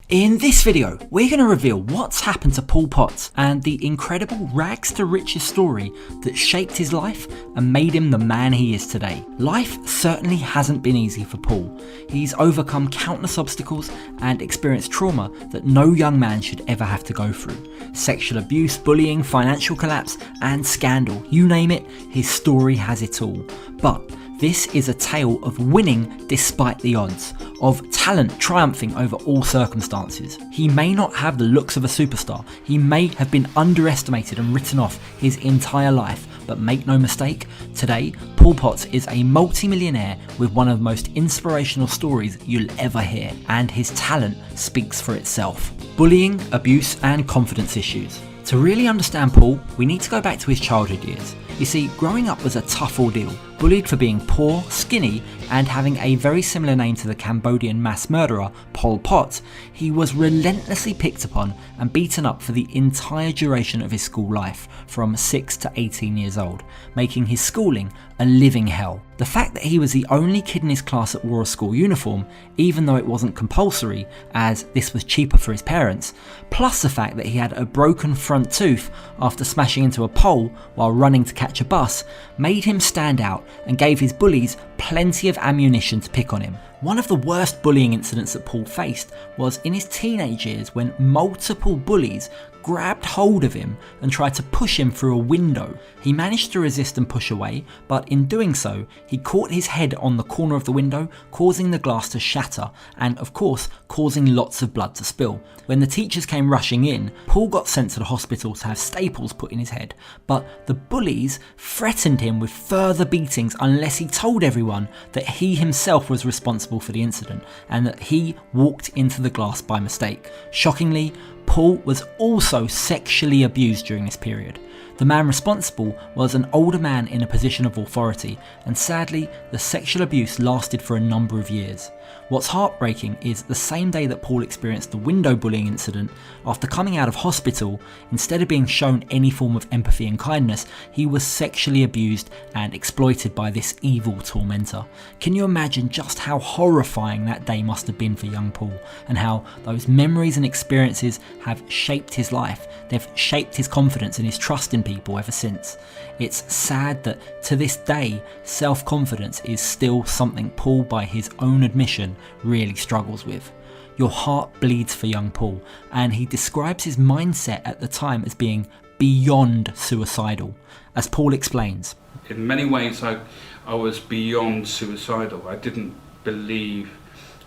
In this video, we're going to reveal what's happened to Paul Potts and the incredible rags to riches story that shaped his life and made him the man he is today. Life certainly hasn't been easy for Paul. He's overcome countless obstacles and experienced trauma that no young man should ever have to go through. Sexual abuse, bullying, financial collapse, and scandal, you name it, his story has it all. But this is a tale of winning despite the odds, of talent triumphing over all circumstances. He may not have the looks of a superstar, he may have been underestimated and written off his entire life, but make no mistake, today Paul Potts is a multi-millionaire with one of the most inspirational stories you'll ever hear, and his talent speaks for itself. Bullying, abuse, and confidence issues. To really understand Paul, we need to go back to his childhood years. You see, growing up was a tough ordeal. Bullied for being poor, skinny, and having a very similar name to the Cambodian mass murderer Pol Pot, he was relentlessly picked upon and beaten up for the entire duration of his school life, from 6 to 18 years old, making his schooling a living hell. The fact that he was the only kid in his class that wore a school uniform, even though it wasn't compulsory, as this was cheaper for his parents, plus the fact that he had a broken front tooth after smashing into a pole while running to catch a bus, made him stand out and gave his bullies plenty of ammunition to pick on him. One of the worst bullying incidents that Paul faced was in his teenage years when multiple bullies grabbed hold of him and tried to push him through a window. He managed to resist and push away, but in doing so, he caught his head on the corner of the window, causing the glass to shatter and, of course, causing lots of blood to spill. When the teachers came rushing in, Paul got sent to the hospital to have staples put in his head, but the bullies threatened him with further beatings unless he told everyone that he himself was responsible for the incident and that he walked into the glass by mistake. Shockingly, Paul was also sexually abused during this period. The man responsible was an older man in a position of authority, and sadly, the sexual abuse lasted for a number of years. What's heartbreaking is the same day that Paul experienced the window bullying incident, after coming out of hospital, instead of being shown any form of empathy and kindness, he was sexually abused and exploited by this evil tormentor. Can you imagine just how horrifying that day must have been for young Paul, and how those memories and experiences have shaped his life? They've shaped his confidence and his trust in people ever since. It's sad that to this day, self-confidence is still something Paul, by his own admission, really struggles with. Your heart bleeds for young Paul, and he describes his mindset at the time as being beyond suicidal. As Paul explains, in many ways I was beyond suicidal. I didn't believe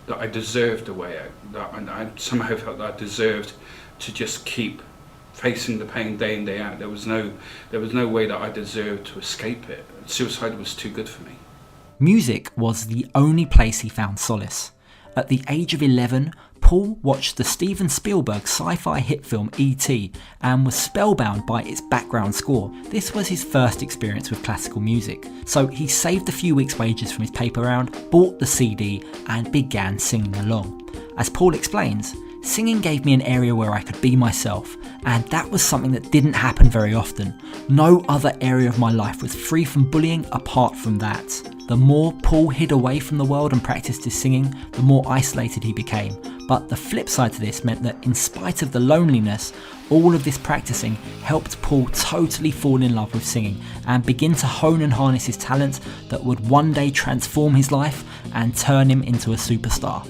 that I deserved a way out, that I somehow felt that I deserved to just keep facing the pain day in, day out. There was no way that I deserved to escape it. Suicide was too good for me. Music was the only place he found solace. At the age of 11, Paul watched the Steven Spielberg sci-fi hit film E.T. and was spellbound by its background score. This was his first experience with classical music, so he saved a few weeks' wages from his paper round, bought the CD, and began singing along. As Paul explains, singing gave me an area where I could be myself, and that was something that didn't happen very often. No other area of my life was free from bullying apart from that. The more Paul hid away from the world and practiced his singing, the more isolated he became. But the flip side to this meant that in spite of the loneliness, all of this practicing helped Paul totally fall in love with singing and begin to hone and harness his talent that would one day transform his life and turn him into a superstar.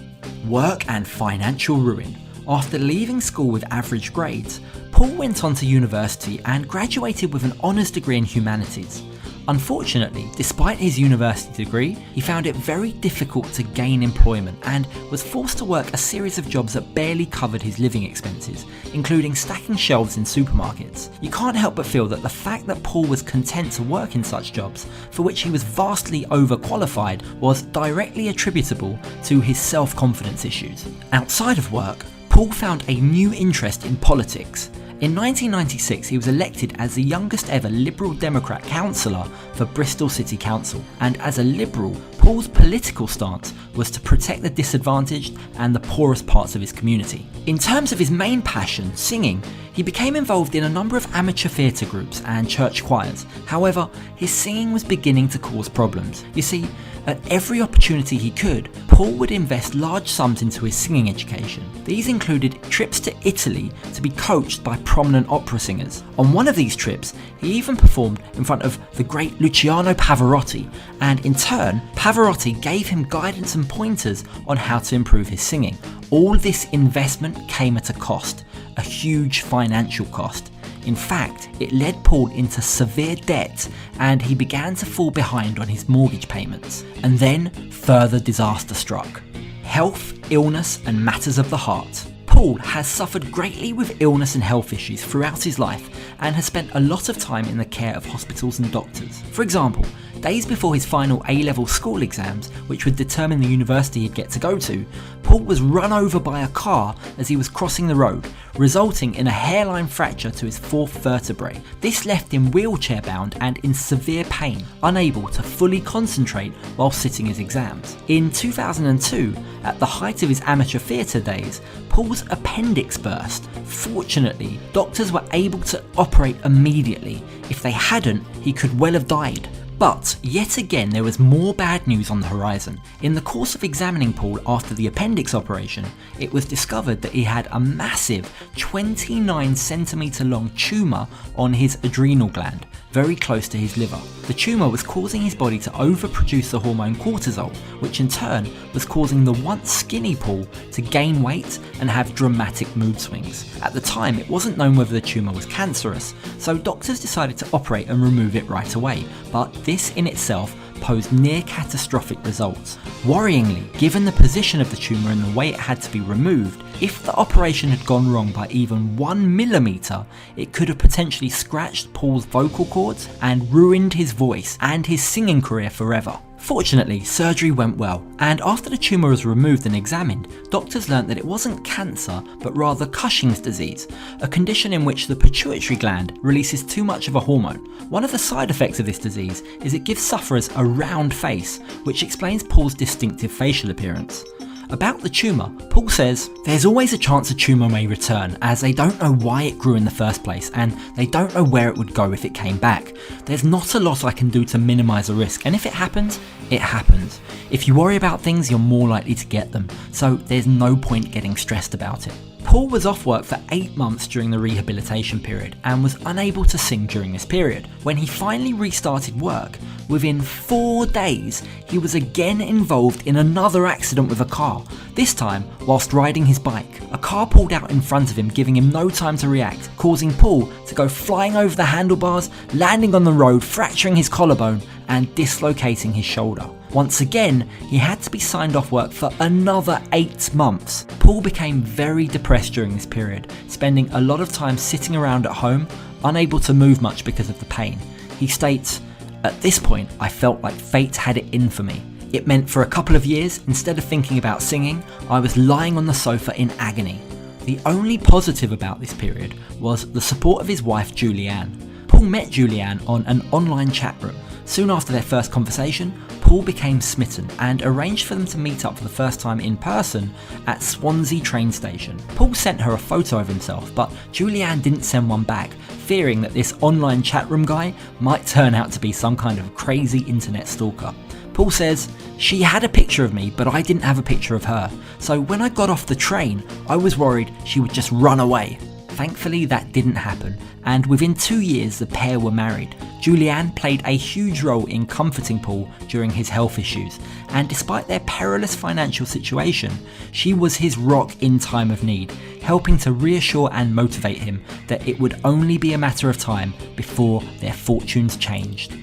Work and financial ruin. After leaving school with average grades, Paul went on to university and graduated with an honours degree in humanities. Unfortunately, despite his university degree, he found it very difficult to gain employment and was forced to work a series of jobs that barely covered his living expenses, including stacking shelves in supermarkets. You can't help but feel that the fact that Paul was content to work in such jobs, for which he was vastly overqualified, was directly attributable to his self-confidence issues. Outside of work, Paul found a new interest in politics. In 1996, he was elected as the youngest ever Liberal Democrat councillor for Bristol City Council, and as a Liberal, Paul's political stance was to protect the disadvantaged and the poorest parts of his community. In terms of his main passion, singing, he became involved in a number of amateur theatre groups and church choirs. However, his singing was beginning to cause problems. You see, At every opportunity he could, Paul would invest large sums into his singing education. These included trips to Italy to be coached by prominent opera singers. On one of these trips, he even performed in front of the great Luciano Pavarotti, and in turn, Pavarotti gave him guidance and pointers on how to improve his singing. All this investment came at a cost, a huge financial cost. In fact, it led Paul into severe debt and he began to fall behind on his mortgage payments. And then further disaster struck. Health, illness and matters of the heart. Paul has suffered greatly with illness and health issues throughout his life and has spent a lot of time in the care of hospitals and doctors. For example, days before his final A-level school exams, which would determine the university he'd get to go to, Paul was run over by a car as he was crossing the road, resulting in a hairline fracture to his fourth vertebrae. This left him wheelchair bound and in severe pain, unable to fully concentrate while sitting his exams. In 2002, at the height of his amateur theatre days, Paul's appendix burst. Fortunately, doctors were able to operate immediately. If they hadn't, he could well have died. But yet again there was more bad news on the horizon. In the course of examining Paul after the appendix operation, it was discovered that he had a massive 29cm long tumour on his adrenal gland, very close to his liver. The tumour was causing his body to overproduce the hormone cortisol, which in turn was causing the once skinny Paul to gain weight and have dramatic mood swings. At the time, it wasn't known whether the tumour was cancerous, so doctors decided to operate and remove it right away, but this in itself posed near catastrophic results. Worryingly, given the position of the tumour and the way it had to be removed, if the operation had gone wrong by even 1mm, it could have potentially scratched Paul's vocal cords and ruined his voice and his singing career forever. Fortunately, surgery went well, and after the tumour was removed and examined, doctors learnt that it wasn't cancer, but rather Cushing's disease, a condition in which the pituitary gland releases too much of a hormone. One of the side effects of this disease is it gives sufferers a round face, which explains Paul's distinctive facial appearance. About the tumour, Paul says, "There's always a chance a tumour may return, as they don't know why it grew in the first place, and they don't know where it would go if it came back. There's not a lot I can do to minimise the risk, and if it happens, it happens. If you worry about things, you're more likely to get them, so there's no point getting stressed about it." Paul was off work for 8 months during the rehabilitation period and was unable to sing during this period. When he finally restarted work, within 4 days, he was again involved in another accident with a car, this time whilst riding his bike. A car pulled out in front of him, giving him no time to react, causing Paul to go flying over the handlebars, landing on the road, fracturing his collarbone and dislocating his shoulder. Once again, he had to be signed off work for another 8 months. Paul became very depressed during this period, spending a lot of time sitting around at home, unable to move much because of the pain. He states, "At this point, I felt like fate had it in for me. It meant for a couple of years, instead of thinking about singing, I was lying on the sofa in agony." The only positive about this period was the support of his wife Julianne. Paul met Julianne on an online chat room. Soon after their first conversation, Paul became smitten and arranged for them to meet up for the first time in person at Swansea train station. Paul sent her a photo of himself, but Julianne didn't send one back, fearing that this online chat room guy might turn out to be some kind of crazy internet stalker. Paul says, "She had a picture of me, but I didn't have a picture of her. So when I got off the train, I was worried she would just run away." Thankfully, that didn't happen, and within 2 years the pair were married. Julianne played a huge role in comforting Paul during his health issues, and despite their perilous financial situation, she was his rock in time of need, helping to reassure and motivate him that it would only be a matter of time before their fortunes changed.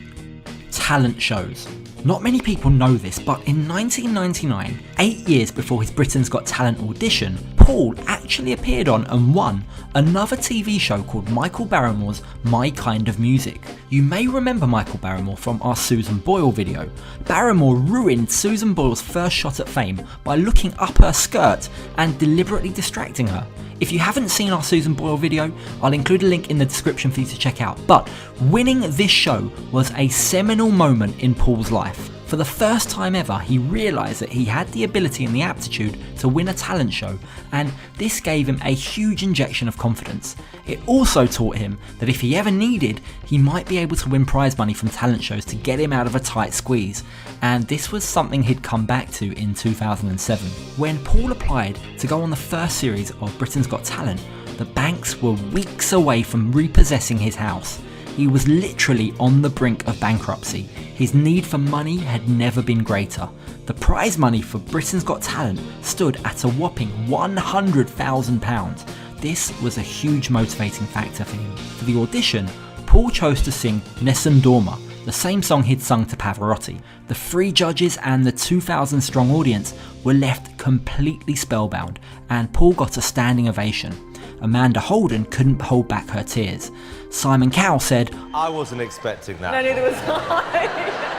Talent shows. Not many people know this, but in 1999, 8 years before his Britain's Got Talent audition, Paul actually appeared on and won another TV show called Michael Barrymore's My Kind of Music. You may remember Michael Barrymore from our Susan Boyle video. Barrymore ruined Susan Boyle's first shot at fame by looking up her skirt and deliberately distracting her. If you haven't seen our Susan Boyle video, I'll include a link in the description for you to check out. But winning this show was a seminal moment in Paul's life. For the first time ever, he realised that he had the ability and the aptitude to win a talent show, and this gave him a huge injection of confidence. It also taught him that if he ever needed, he might be able to win prize money from talent shows to get him out of a tight squeeze, and this was something he'd come back to in 2007. When Paul applied to go on the first series of Britain's Got Talent, the banks were weeks away from repossessing his house. He was literally on the brink of bankruptcy. His need for money had never been greater. The prize money for Britain's Got Talent stood at a whopping £100,000. This was a huge motivating factor for him. For the audition, Paul chose to sing Nessun Dorma, the same song he'd sung to Pavarotti. The 3 judges and the 2,000 strong audience were left completely spellbound, and Paul got a standing ovation. Amanda Holden couldn't hold back her tears. Simon Cowell said, "I wasn't expecting that. No, neither was I.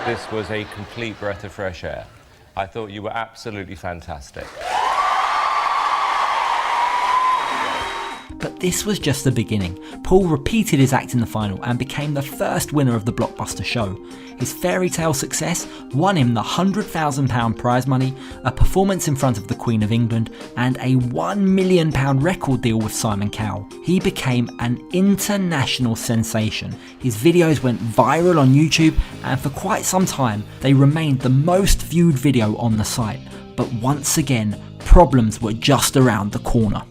This was a complete breath of fresh air. I thought you were absolutely fantastic." But this was just the beginning. Paul repeated his act in the final and became the first winner of the blockbuster show. His fairy tale success won him the £100,000 prize money, a performance in front of the Queen of England, and a £1 million record deal with Simon Cowell. He became an international sensation. His videos went viral on YouTube, and for quite some time they remained the most viewed video on the site. But once again, problems were just around the corner.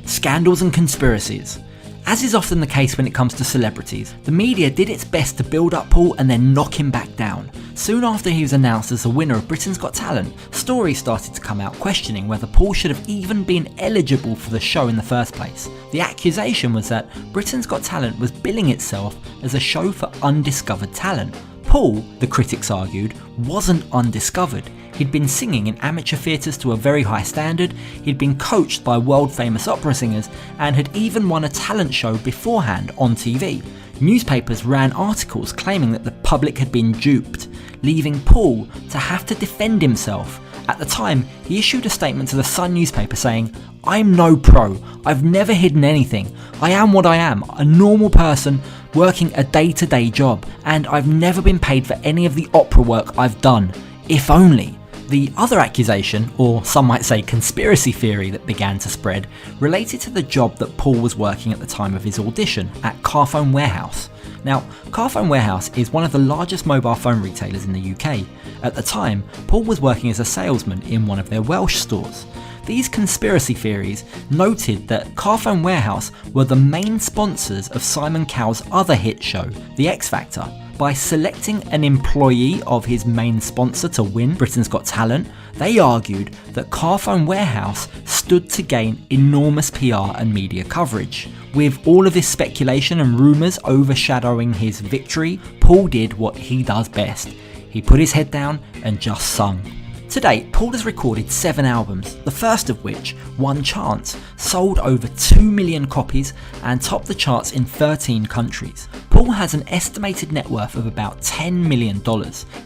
Scandals and conspiracies. As is often the case when it comes to celebrities, the media did its best to build up Paul and then knock him back down. Soon after he was announced as the winner of Britain's Got Talent, stories started to come out questioning whether Paul should have even been eligible for the show in the first place. The accusation was that Britain's Got Talent was billing itself as a show for undiscovered talent. Paul, the critics argued, wasn't undiscovered. He'd been singing in amateur theatres to a very high standard, he'd been coached by world famous opera singers, and had even won a talent show beforehand on TV. Newspapers ran articles claiming that the public had been duped, leaving Paul to have to defend himself. At the time, he issued a statement to the Sun newspaper saying, "I'm no pro, I've never hidden anything, I am what I am, a normal person working a day-to-day job, and I've never been paid for any of the opera work I've done, if only." The other accusation, or some might say conspiracy theory that began to spread, related to the job that Paul was working at the time of his audition at Carphone Warehouse. Now, Carphone Warehouse is one of the largest mobile phone retailers in the UK. At the time, Paul was working as a salesman in one of their Welsh stores. These conspiracy theories noted that Carphone Warehouse were the main sponsors of Simon Cowell's other hit show, The X Factor. By selecting an employee of his main sponsor to win Britain's Got Talent, they argued that Carphone Warehouse stood to gain enormous PR and media coverage. With all of this speculation and rumours overshadowing his victory, Paul did what he does best. He put his head down and just sung. To date, Paul has recorded 7 albums, the first of which, One Chance, sold over 2 million copies and topped the charts in 13 countries. Paul has an estimated net worth of about $10 million.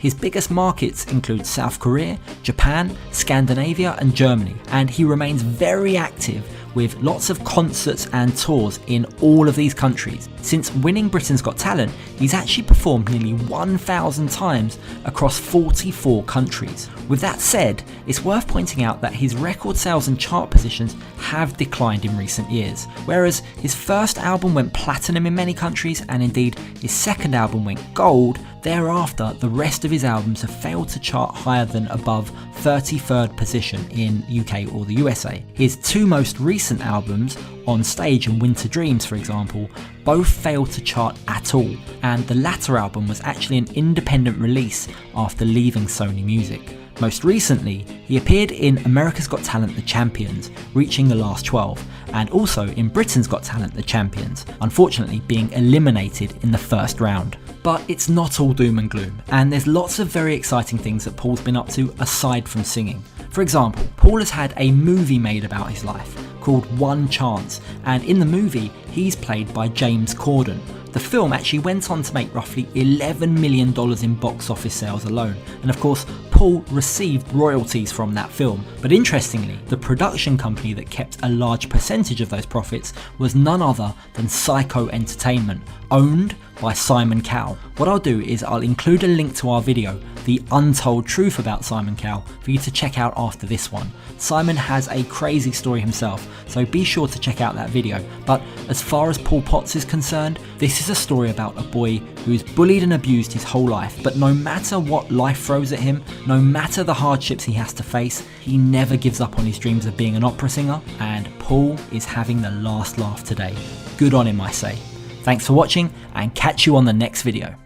His biggest markets include South Korea, Japan, Scandinavia and Germany, and he remains very active with lots of concerts and tours in all of these countries. Since winning Britain's Got Talent, he's actually performed nearly 1,000 times across 44 countries. With that said, it's worth pointing out that his record sales and chart positions have declined in recent years. Whereas his first album went platinum in many countries, and indeed his second album went gold, thereafter the rest of his albums have failed to chart higher than above 33rd position in UK or the USA. His 2 most recent albums, On Stage and Winter Dreams for example, both failed to chart at all, and the latter album was actually an independent release after leaving Sony Music. Most recently, he appeared in America's Got Talent The Champions, reaching the last 12, and also in Britain's Got Talent The Champions, unfortunately being eliminated in the first round. But it's not all doom and gloom, and there's lots of very exciting things that Paul's been up to aside from singing. For example, Paul has had a movie made about his life called One Chance, and in the movie he's played by James Corden. The film actually went on to make roughly $11 million in box office sales alone, and of course Paul received royalties from that film. But interestingly, the production company that kept a large percentage of those profits was none other than Psycho Entertainment, owned by Simon Cowell. What I'll do is I'll include a link to our video the untold truth about Simon Cowell for you to check out after this one. Simon has a crazy story himself, so be sure to check out that video. But as far as Paul Potts is concerned, this is a story about a boy who's bullied and abused his whole life, but no matter what life throws at him, no matter the hardships he has to face, he never gives up on his dreams of being an opera singer, and Paul is having the last laugh today. Good on him, I say. Thanks for watching, and catch you on the next video.